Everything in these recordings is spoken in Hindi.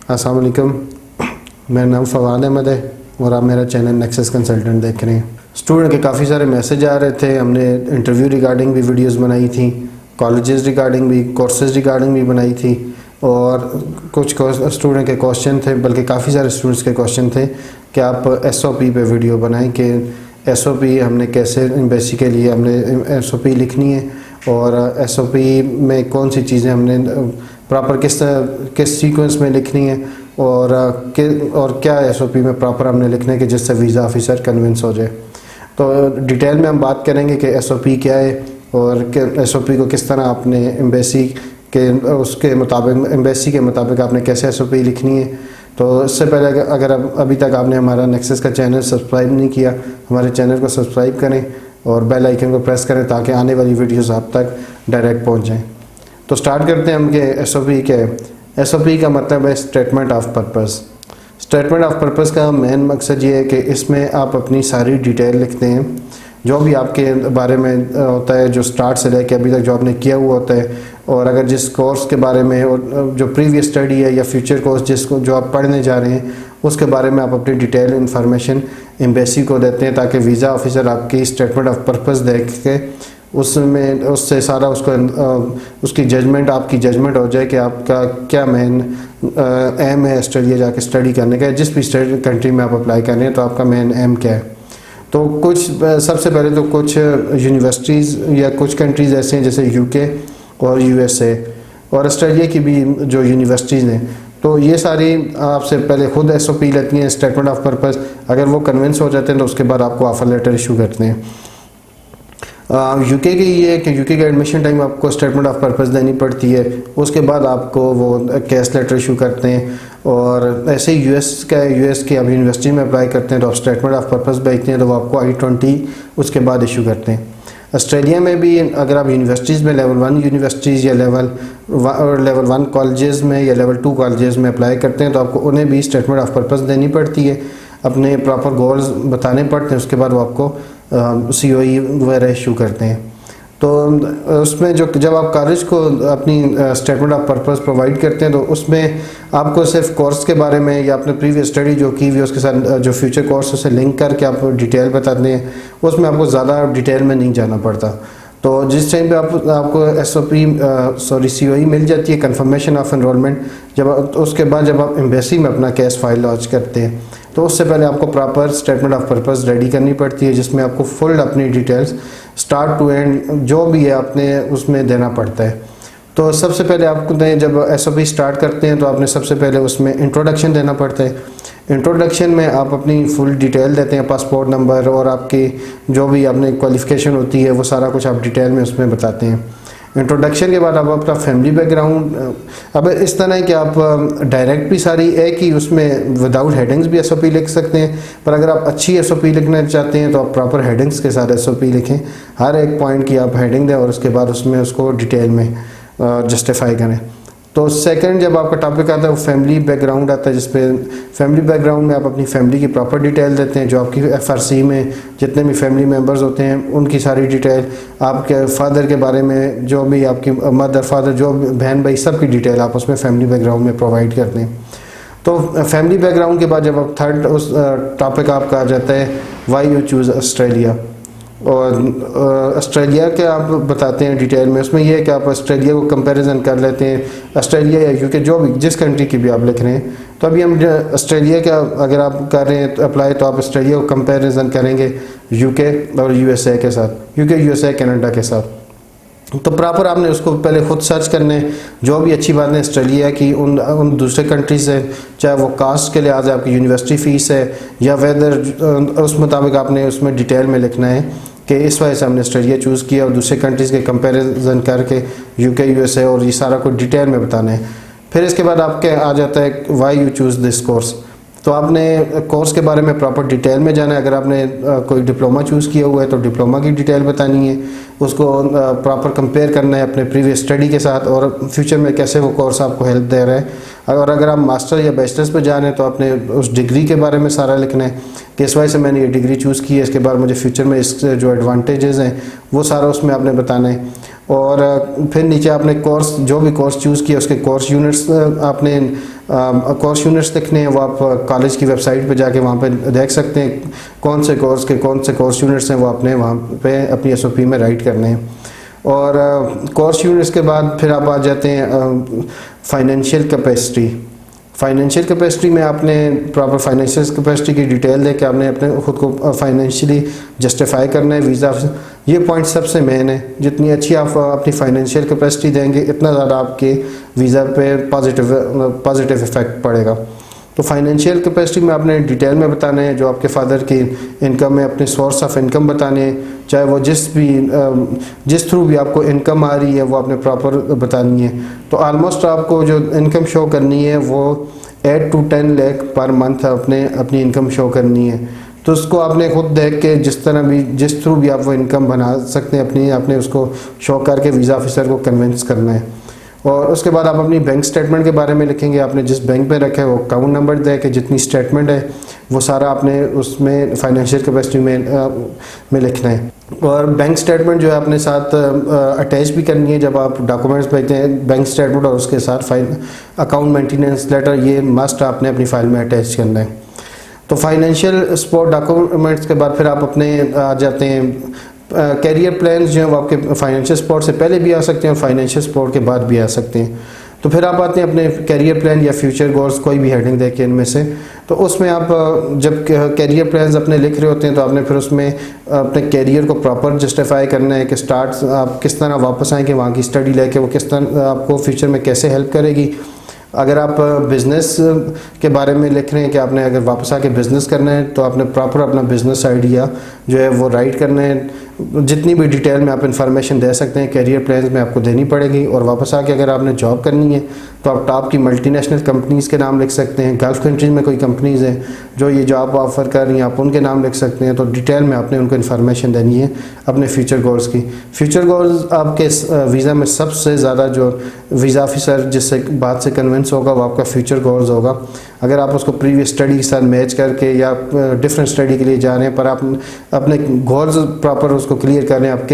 अस्सलाम वालेकुम, मेरा नाम फवाद अहमद है और आप मेरा चैनल नेक्सस कंसल्टेंट देख रहे हैं। स्टूडेंट के काफ़ी सारे मैसेज आ रहे थे। हमने इंटरव्यू रिगार्डिंग भी वीडियोस बनाई थी, कॉलेजेस रिगार्डिंग भी, कोर्सेज रिगार्डिंग भी बनाई थी और कुछ स्टूडेंट के क्वेश्चन थे, बल्कि काफ़ी सारे स्टूडेंट्स के क्वेश्चन थे कि आप SOP पे वीडियो बनाएं कि SOP हमने कैसे एम्बेसी के लिए हमने SOP लिखनी है और SOP में कौन सी चीज़ें हमने प्रॉपर किस सीक्वेंस में लिखनी है और क्या SOP में प्रॉपर हमने लिखना है कि जिससे वीज़ा ऑफिसर कन्विंस हो जाए। तो डिटेल में हम बात करेंगे कि SOP क्या है और SOP को किस तरह आपने एम्बेसी के उसके मुताबिक एम्बेसी के मुताबिक आपने कैसे SOP लिखनी है। तो इससे पहले अगर अभी तक आपने हमारा नेक्सस का चैनल सब्सक्राइब नहीं किया, हमारे चैनल को सब्सक्राइब करें और बेल आइकन को प्रेस करें ताकि आने वाली वीडियोस आप तक डायरेक्ट पहुंच जाएं। तो स्टार्ट करते हैं हम कि SOP क्या है। SOP का मतलब है statement of purpose. Statement of purpose का मेन मकसद ये है कि इसमें आप अपनी सारी डिटेल लिखते हैं, जो भी आपके बारे में होता है, जो स्टार्ट से लेकर अभी तक जो आपने किया हुआ होता है, और अगर जिस कोर्स के बारे में और जो प्रीवियस स्टडी है या फ्यूचर कोर्स जिसको जो आप पढ़ने जा रहे हैं उसके बारे में आप अपनी डिटेल इन्फॉर्मेशन एम्बेसी को देते हैं ताकि वीज़ा ऑफिसर आपकी स्टेटमेंट ऑफ पर्पस देख के उसमें उससे सारा उसको उसकी जजमेंट आपकी जजमेंट हो जाए कि आपका क्या मेन एम है ऑस्ट्रेलिया जाके स्टडी करने का। जिस भी कंट्री में आप अप्लाई कर रहे हैं तो आपका मेन एम क्या है। तो कुछ सबसे पहले तो कुछ यूनिवर्सिटीज़ या कुछ कंट्रीज़ ऐसे हैं जैसे UK और USA और ऑस्ट्रेलिया की भी जो यूनिवर्सिटीज़ हैं, तो ये सारी आपसे पहले खुद SOP लेती हैं स्टेटमेंट ऑफ पर्पस। अगर वो कन्विंस हो जाते हैं तो उसके बाद आपको ऑफर लेटर इशू करते हैं। UK की ये है कि UK का एडमिशन टाइम आपको स्टेटमेंट ऑफ पर्पस देनी पड़ती है, उसके बाद आपको वो केस लेटर इशू करते हैं। और ऐसे ही US की आप यूनिवर्सिटी में अप्लाई करते हैं तो आप स्टेटमेंट ऑफ पर्पस भेजते हैं तो वो आपको I-20 उसके बाद इशू करते हैं। ऑस्ट्रेलिया में भी अगर आप यूनिवर्सिटीज़ में लेवल 1 यूनिवर्सिटीज़ या लेवल 1 कॉलेजेस में या लेवल 2 कॉलेजेस में अप्लाई करते हैं तो आपको उन्हें भी स्टेटमेंट ऑफ पर्पस देनी पड़ती है, अपने प्रॉपर गोल्स बताने पड़ते हैं, उसके बाद वो आपको COE वगैरह इशू करते हैं। तो उसमें जब आप कॉलेज को अपनी स्टेटमेंट ऑफ पर्पस प्रोवाइड करते हैं तो उसमें आपको सिर्फ कोर्स के बारे में या अपने प्रीवियस स्टडी जो की हुई उसके साथ जो फ्यूचर कोर्स उसे लिंक करके आप डिटेल बताते हैं, उसमें आपको ज़्यादा डिटेल में नहीं जाना पड़ता। तो जिस टाइम पे आपको COE मिल जाती है, कंफर्मेशन ऑफ एनरोलमेंट, उसके बाद जब आप एम्बेसी में अपना केस फाइल लॉन्च करते हैं तो उससे पहले आपको proper statement of purpose ready करनी पड़ती है जिसमें आपको फुल अपनी डिटेल्स स्टार्ट टू एंड जो भी है आपने उसमें देना पड़ता है। तो सबसे पहले आपको जब SOP स्टार्ट करते हैं तो आपने सबसे पहले उसमें इंट्रोडक्शन देना पड़ता है। इंट्रोडक्शन में आप अपनी फुल डिटेल देते हैं, पासपोर्ट नंबर और आपकी जो भी आपने क्वालिफ़िकेशन होती है वो सारा कुछ आप डिटेल में उसमें बताते हैं। इंट्रोडक्शन के बाद आप अपना फैमिली बैकग्राउंड, अब इस तरह है कि आप डायरेक्ट भी सारी एक ही उसमें विदाउट हेडिंग्स भी SOP लिख सकते हैं, पर अगर आप अच्छी SOP लिखना चाहते हैं तो आप प्रॉपर हेडिंग्स के साथ SOP लिखें, हर एक पॉइंट की आप हेडिंग दें और उसके बाद उसमें उसको डिटेल में जस्टिफाई करें। तो सेकंड जब आपका टॉपिक आता है वो फैमिली बैकग्राउंड आता है, जिसपे फैमिली बैकग्राउंड में आप अपनी फैमिली की प्रॉपर डिटेल देते हैं, जो आपकी FRC में जितने भी फैमिली मेम्बर्स होते हैं उनकी सारी डिटेल, आपके फादर के बारे में जो भी आपकी मदर फादर जो बहन भाई सब की डिटेल आप उसमें फैमिली बैकग्राउंड में प्रोवाइड करते हैं। तो फैमिली बैकग्राउंड के बाद जब आप थर्ड उस टॉपिक आपका आ जाता है वाई यू चूज़ ऑस्ट्रेलिया, और ऑस्ट्रेलिया के आप बताते हैं डिटेल में। उसमें यह है कि आप ऑस्ट्रेलिया को कंपैरिजन कर लेते हैं, ऑस्ट्रेलिया या UK जो भी जिस कंट्री की भी आप लिख रहे हैं। तो अभी हम ऑस्ट्रेलिया का अगर आप कर रहे हैं तो अप्लाई, तो आप ऑस्ट्रेलिया को कंपैरिजन करेंगे UK और USA के साथ, UK USA कनाडा के साथ। तो प्रॉपर आपने उसको पहले खुद सर्च करने जो भी अच्छी बात है ऑस्ट्रेलिया की उन दूसरे कंट्रीज से, चाहे वो कास्ट के लिहाज आपकी यूनिवर्सिटी फ़ीस है या वेदर, उस मुताबिक आपने उसमें डिटेल में लिखना है कि इस वजह से हमने ऑस्ट्रेलिया चूज़ किया और दूसरे कंट्रीज़ के कंपैरिजन करके UK USA और ये सारा कुछ डिटेल में बताना है। फिर इसके बाद आपके आ जाता है why you choose this course. तो आपने कोर्स के बारे में प्रॉपर डिटेल में जाना है। अगर आपने कोई डिप्लोमा चूज़ किया हुआ है तो डिप्लोमा की डिटेल बतानी है, उसको प्रॉपर कंपेयर करना है अपने प्रीवियस स्टडी के साथ और फ्यूचर में कैसे वो कोर्स आपको हेल्प दे रहा है। और अगर आप मास्टर या बैचलर्स पे जा रहे हैं तो आपने उस डिग्री के बारे में सारा लिखना है कि इस वजह से मैंने ये डिग्री चूज़ की है, इसके बाद मुझे फ्यूचर में इसके जो एडवांटेजेस हैं वो सारा उसमें आपने बताना है। और फिर नीचे आपने कोर्स, जो भी कोर्स चूज़ किया उसके कोर्स यूनिट्स आपने कोर्स यूनिट्स लिखने हैं, वो आप कॉलेज की वेबसाइट पे जाके वहाँ पे देख सकते हैं कौन से कोर्स यूनिट्स हैं, वो आपने वहाँ पे अपनी एसओपी में राइट करने हैं। और कोर्स यूनिट्स के बाद फिर आप आ जाते हैं फाइनेंशियल कैपेसिटी में आपने प्रॉपर फाइनेंशियल कैपेसिटी की डिटेल दे के आपने अपने खुद को फाइनेंशियली जस्टिफाई करना है वीज़ा। ये पॉइंट सबसे मेन है, जितनी अच्छी आप अपनी फाइनेंशियल कैपेसिटी देंगे इतना ज़्यादा आपके वीज़ा पे पॉजिटिव इफ़ेक्ट पड़ेगा। तो फाइनेंशियल कैपेसिटी में आपने डिटेल में बताना है जो आपके फादर की इनकम है, अपने सोर्स ऑफ इनकम बताने हैं, चाहे वो जिस थ्रू भी आपको इनकम आ रही है वो आपने प्रॉपर बतानी है। तो ऑलमोस्ट आपको जो इनकम शो करनी है वो 8 to 10 लाख पर मंथ अपनी इनकम शो करनी है। तो उसको आपने खुद देख के जिस थ्रू भी आप वो इनकम बना सकते हैं आपने उसको शो करके वीज़ा ऑफिसर को कन्विंस करना है। और उसके बाद आप अपनी बैंक स्टेटमेंट के बारे में लिखेंगे, आपने जिस बैंक पे रखा है वो अकाउंट नंबर दे के जितनी स्टेटमेंट है वो सारा आपने उसमें फाइनेंशियल कैपेसिटी में लिखना है। और बैंक स्टेटमेंट जो है अपने साथ अटैच भी करनी है जब आप डॉक्यूमेंट्स भेजते हैं। बैंक स्टेटमेंट और उसके साथ अकाउंट मेंटेनेंस लेटर, ये मस्ट आपने अपनी फाइल में अटैच करना है। तो फाइनेंशियल सपोर्ट डॉक्यूमेंट्स के बाद फिर आप अपने आ जाते हैं कैरियर प्लान्स जो हैं वो आपके फाइनेंशियल सपोर्ट से पहले भी आ सकते हैं और फाइनेंशियल सपोर्ट के बाद भी आ सकते हैं। तो फिर आप आते हैं अपने कैरियर प्लान या फ्यूचर गोल्स, कोई भी हेडिंग देके इनमें से। तो उसमें आप जब कैरियर प्लान्स अपने लिख रहे होते हैं तो आपने फिर उसमें अपने कैरियर को प्रॉपर जस्टिफाई करना है कि स्टार्ट आप किस तरह वापस आएंगे वहाँ की स्टडी लेके, वो किस तरह आपको फ्यूचर में कैसे हेल्प करेगी। अगर आप बिज़नेस के बारे में लिख रहे हैं कि आपने अगर वापस आके बिज़नेस करना है तो आपने प्रॉपर अपना बिज़नेस आइडिया जो है वो राइट करना है। जितनी भी डिटेल में आप इंफॉर्मेशन दे सकते हैं कैरियर प्लान्स में आपको देनी पड़ेगी। और वापस आके अगर आपने जॉब करनी है तो आप टॉप की मल्टीनेशनल कंपनीज़ के नाम लिख सकते हैं। गल्फ़ कंट्रीज़ में कोई कंपनीज़ हैं जो ये जॉब ऑफ़र कर रही हैं, आप उनके नाम लिख सकते हैं। तो डिटेल में आपने उनको इन्फॉर्मेशन देनी है अपने फ्यूचर गोल्स की। फ्यूचर गोल्स आपके वीज़ा में सबसे ज़्यादा जो वीज़ा ऑफिसर जिससे बात से कन्विंस होगा वो आपका फ्यूचर गोल्स होगा। अगर आप उसको प्रीवियस स्टडी के साथ मैच करके या डिफरेंट स्टडी के लिए जा रहे हैं पर आप अपने गोल्स प्रॉपर उसको क्लियर कर रहे हैं, आप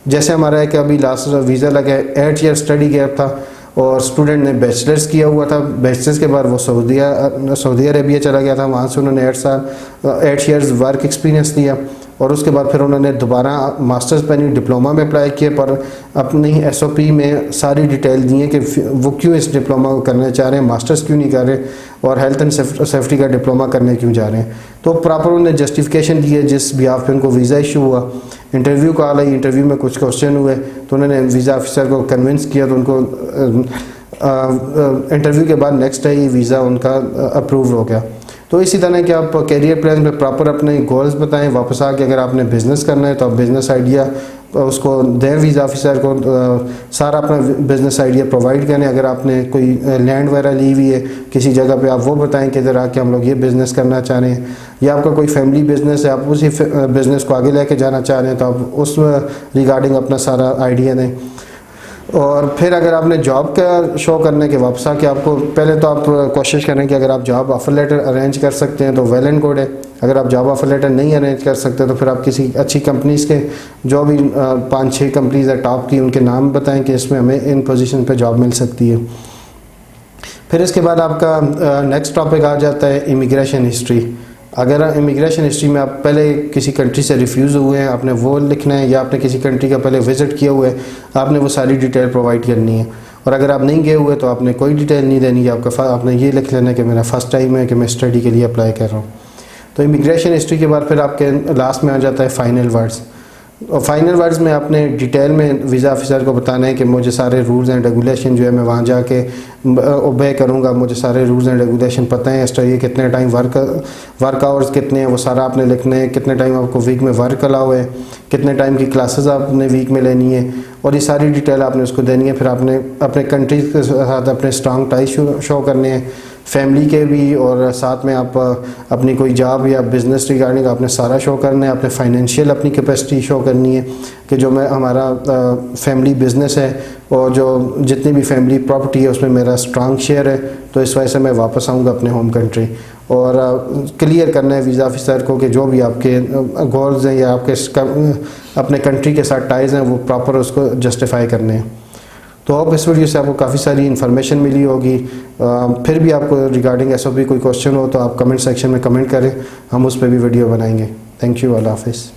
जैसे हमारा है कि अभी लास्ट वीज़ा लगा है 8 ईयर स्टडी गैप था और स्टूडेंट ने बैचलर्स किया हुआ था। बैचलर्स के बाद वो सऊदी अरेबिया चला गया था, वहाँ से उन्होंने 8 ईयर्स वर्क एक्सपीरियंस लिया और उसके बाद फिर उन्होंने दोबारा मास्टर्स पे नहीं डिप्लोमा में अप्लाई किया। पर अपनी एसओपी में सारी डिटेल दी है कि वो क्यों इस डिप्लोमा को करना चाह रहे हैं, मास्टर्स क्यों नहीं कर रहे और हेल्थ एंड सेफ्टी का डिप्लोमा करने क्यों जा रहे हैं। तो प्रॉपर उन्होंने जस्टिफिकेशन दी है जिस भी आप पे उनको वीज़ा इशू हुआ। इंटरव्यू कॉल आई, इंटरव्यू में कुछ क्वेश्चन हुए तो उन्होंने वीज़ा ऑफिसर को कन्विंस किया तो उनको इंटरव्यू के बाद नेक्स्ट डे वीज़ा उनका अप्रूव हो गया। तो इसी तरह कि आप कैरियर प्लान में प्रॉपर अपने गोल्स बताएं। वापस आके अगर आपने बिज़नेस करना है तो आप बिज़नेस आइडिया उसको दें वीज़ा ऑफिसर को, सारा अपना बिज़नेस आइडिया प्रोवाइड करें। अगर आपने कोई लैंड वगैरह ली हुई है किसी जगह पे आप वो बताएं कि इधर आके हम लोग ये बिज़नेस करना चाह रहे हैं, या आपका कोई फैमिली बिज़नेस है आप उसी बिज़नेस को आगे लेके जाना चाह रहे हैं तो आप उस रिगार्डिंग अपना सारा आइडिया दें। और फिर अगर आपने जॉब का शो करने के वापस आके आपको पहले तो आप कोशिश करें कि अगर आप जॉब ऑफर लेटर अरेंज कर सकते हैं तो वेल एंड गुड है। अगर आप जॉब ऑफर लेटर नहीं अरेंज कर सकते तो फिर आप किसी अच्छी कंपनीज़ के जो भी 5-6 कंपनीज़ है टॉप की उनके नाम बताएं कि इसमें हमें इन पोजीशन पे जॉब मिल सकती है। फिर इसके बाद आपका नेक्स्ट टॉपिक आ जाता है इमिग्रेशन हिस्ट्री। अगर इमिग्रेशन हिस्ट्री में आप पहले किसी कंट्री से रिफ्यूज़ हुए हैं आपने वो लिखना है, या आपने किसी कंट्री का पहले विज़िट किया हुआ है आपने वो सारी डिटेल प्रोवाइड करनी है। और अगर आप नहीं गए हुए तो आपने कोई डिटेल नहीं देनी है, आपने ये लिख लेना है कि मेरा फ़र्स्ट टाइम है कि मैं स्टडी के लिए अप्लाई कर रहा हूँ। तो इमिग्रेशन हिस्ट्री के बाद फिर आपके लास्ट में आ जाता है फाइनल वर्ड्स। और फाइनल वर्ड्स में आपने डिटेल में वीज़ा ऑफिसर को बताना है कि मुझे सारे रूल्स एंड रेगुलेशन जो है मैं वहाँ जाके ओबे करूँगा, मुझे सारे रूल्स एंड रेगुलेशन पता है, स्टडी कितने टाइम वर्क आवर्स कितने हैं वो सारा आपने लिखना है, कितने टाइम आपको वीक में वर्क अलाउ है, कितने टाइम की क्लासेस आपने वीक में लेनी है और ये सारी डिटेल आपने उसको देनी है। फिर आपने अपने कंट्री के साथ अपने स्ट्रॉन्ग टाई शो करने हैं, फैमिली के भी, और साथ में आप अपनी कोई जॉब या बिज़नेस रिगार्डिंग आपने सारा शो करना है। आपने फाइनेंशियल अपनी कैपेसिटी शो करनी है कि जो मैं हमारा फैमिली बिज़नेस है और जो जितनी भी फैमिली प्रॉपर्टी है उसमें मेरा स्ट्रॉन्ग शेयर है, तो इस वजह से मैं वापस आऊँगा अपने होम कंट्री। और क्लियर करना है वीज़ा ऑफिसर को कि जो भी आपके गोल्स हैं या आपके अपने कंट्री के साथ टाइज़ हैं वो प्रॉपर उसको जस्टिफाई करने हैं। तो अब इस वीडियो से आपको काफ़ी सारी इन्फॉर्मेशन मिली होगी। फिर भी आपको रिगार्डिंग SOP कोई क्वेश्चन हो तो आप कमेंट सेक्शन में कमेंट करें, हम उस पर भी वीडियो बनाएंगे। थैंक यू, अल्लाह हाफिज़।